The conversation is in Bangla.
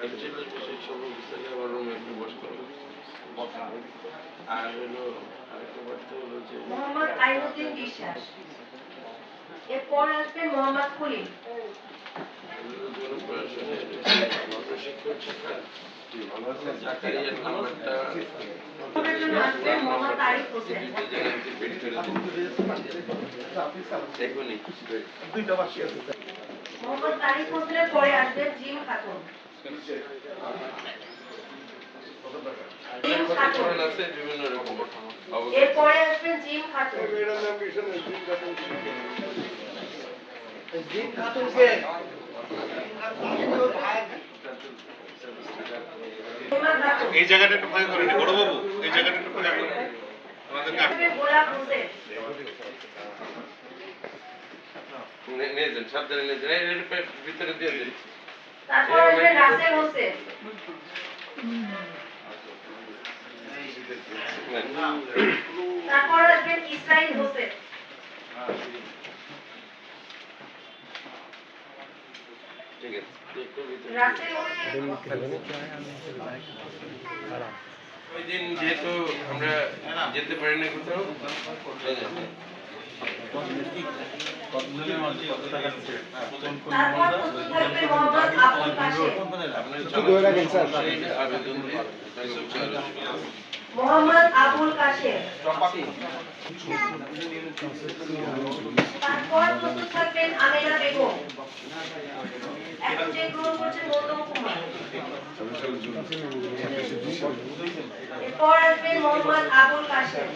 অ্যাকচুয়ালি বিশেষ সবক হিসেবে আমার রুমে একটু বসতে হবে। আর হলো আরেকটা বার্তা হলো যে মোহাম্মদ আইনুদ্দিন বিশ্বাস, এরপর আসবে মোহাম্মদ খলিল, প্রশিক্ষণ শাখা জাকারিয়ার নাম্বারটা আসবে মোহাম্মদ আরিফ হোসেন। মোহাম্মদ আরিফ হোসেনের পরে আসবে জিম খাতুন। বিভিন্ন রকম এরপরে আসবেন জিম খাতুন। জিম খাতুনকে এই জায়গাটা একটু ফাঁকা করেন বড় বাবু, এই জায়গাটা একটু ফাঁকা করেন আমাদের গোলাপ হোসেন, নিয়ে যান, সাবধানে নিয়ে যান, এর ভিতরে দিয়ে দিন। তারপর আসবেন রাসেল হোসেন, তারপর আসবেন ইসরাইল হোসেন, ঠিক আছে, রাসেল ওই দিন যেহেতু আমরা যেতে পারি না কোথাও, তারপর প্রস্তুত থাকবে মোহাম্মদ আবুল কাশেম, আবেদন দিয়ে মোহাম্মদ আবুল কাশেম, তারপর প্রস্তুত থাকবেন আমেনা বেগম, এখন যে গ্রহণ করছেন মৌতম কুমার, এরপর আসবেন মোহাম্মদ আবুল কাশেম।